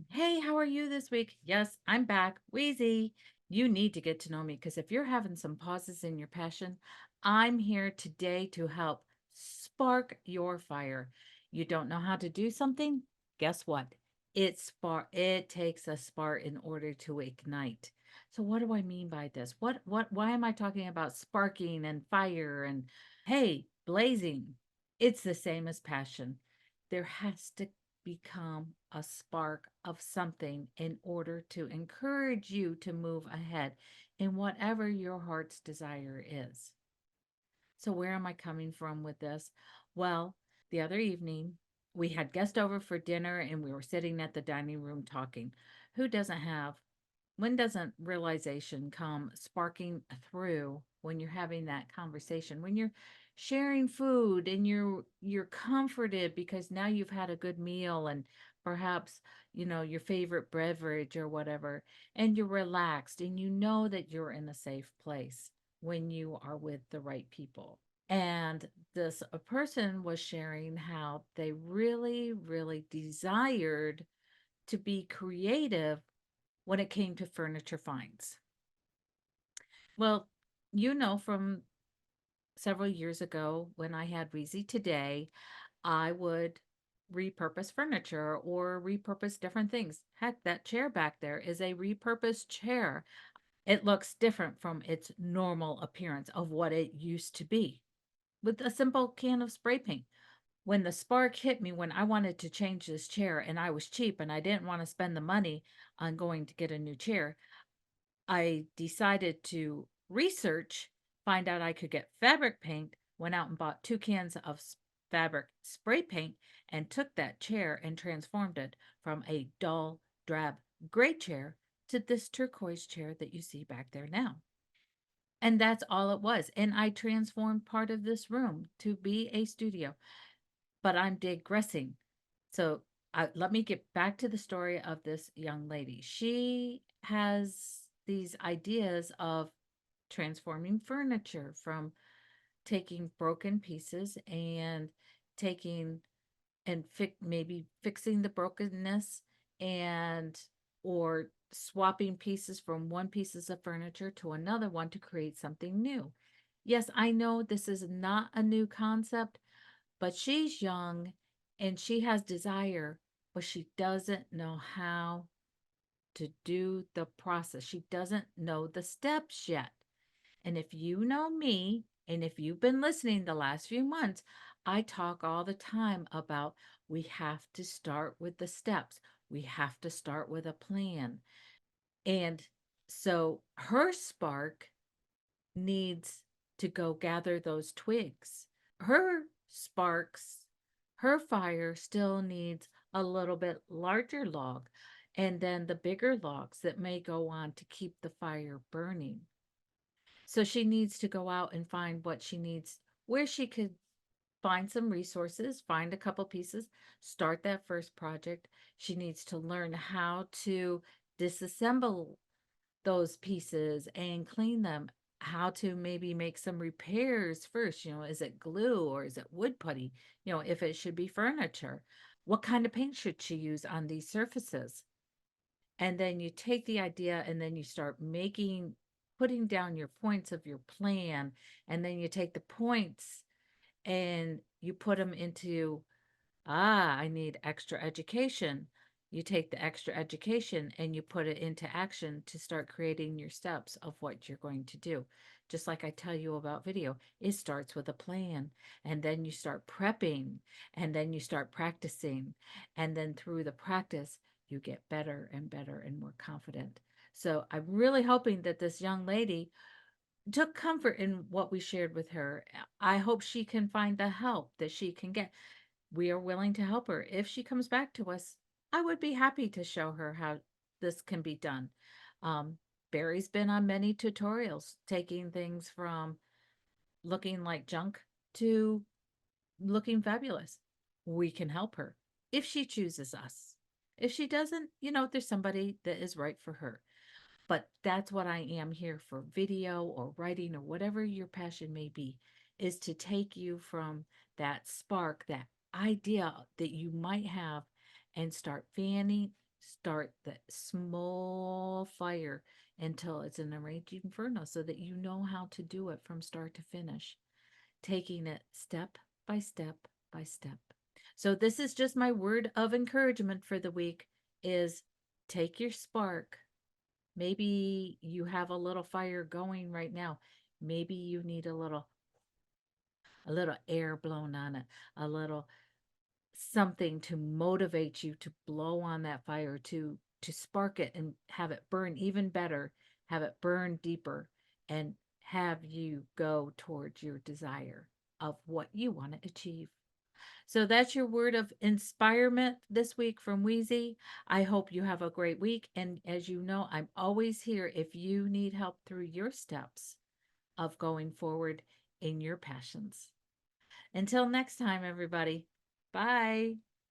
Hey, how are you this week? Yes, I'm back. Weezy. You need to get to know me because if you're having some pauses in your passion, I'm here today to help spark your fire. You don't know how to do something? Guess what? It takes a spark in order to ignite. So what do I mean by this? Why am I talking about sparking and fire and hey, blazing? It's the same as passion. There has to become a spark of something in order to encourage you to move ahead in whatever your heart's desire is. So, where am I coming from with this? Well, the other evening, we had guests over for dinner and we were sitting at the dining room talking. Who doesn't have, when doesn't realization come sparking through when you're having that conversation, when you're sharing food and you're comforted because now you've had a good meal and perhaps your favorite beverage or whatever, and you're relaxed and you know that you're in a safe place when you are with the right people. And this a person was sharing how they really, really desired to be creative when it came to furniture finds. Well, from several years ago when I had Weezy today, I would repurpose furniture or repurpose different things. Heck, that chair back there is a repurposed chair. It looks different from its normal appearance of what it used to be with a simple can of spray paint. When the spark hit me when I wanted to change this chair and I was cheap and I didn't want to spend the money on going to get a new chair, I decided to research, find out I could get fabric paint, went out and bought 2 cans of fabric spray paint, and took that chair and transformed it from a dull, drab gray chair to this turquoise chair that you see back there now. And that's all it was. And I transformed part of this room to be a studio. But I'm digressing. So let me get back to the story of this young lady. She has these ideas of transforming furniture from taking broken pieces and taking and maybe fixing the brokenness and or swapping pieces from one pieces of furniture to another one to create something new. Yes, I know this is not a new concept, but she's young and she has desire, but she doesn't know how to do the process. She doesn't know the steps yet. And if you know me, and if you've been listening the last few months, I talk all the time about we have to start with the steps. We have to start with a plan. And so her spark needs to go gather those twigs. Her sparks, her fire still needs a little bit larger log and then the bigger logs that may go on to keep the fire burning. So she needs to go out and find what she needs, where she could find some resources, find a couple pieces, start that first project. She needs to learn how to disassemble those pieces and clean them, how to maybe make some repairs first. Is it glue or is it wood putty? If it should be furniture, what kind of paint should she use on these surfaces? And then you take the idea and then you start putting down your points of your plan. And then you take the points and you put them into, I need extra education. You take the extra education and you put it into action to start creating your steps of what you're going to do. Just like I tell you about video, it starts with a plan and then you start prepping and then you start practicing. And then through the practice, you get better and better and more confident. So I'm really hoping that this young lady took comfort in what we shared with her. I hope she can find the help that she can get. We are willing to help her. If she comes back to us, I would be happy to show her how this can be done. Um, Barry's been on many tutorials, taking things from looking like junk to looking fabulous. We can help her if she chooses us. If she doesn't, there's somebody that is right for her. But that's what I am here for, video or writing or whatever your passion may be, is to take you from that spark, that idea that you might have, and start Start that small fire until it's an raging inferno so that you know how to do it from start to finish, taking it step by step by step. So this is just my word of encouragement for the week is take your spark. Maybe you have a little fire going right now. Maybe you need a little air blown on it, a little something to motivate you to blow on that fire, to spark it and have it burn even better, have it burn deeper, and have you go towards your desire of what you want to achieve. So that's your word of inspirement this week from Weezy. I hope you have a great week. And as you know, I'm always here if you need help through your steps of going forward in your passions. Until next time, everybody. Bye.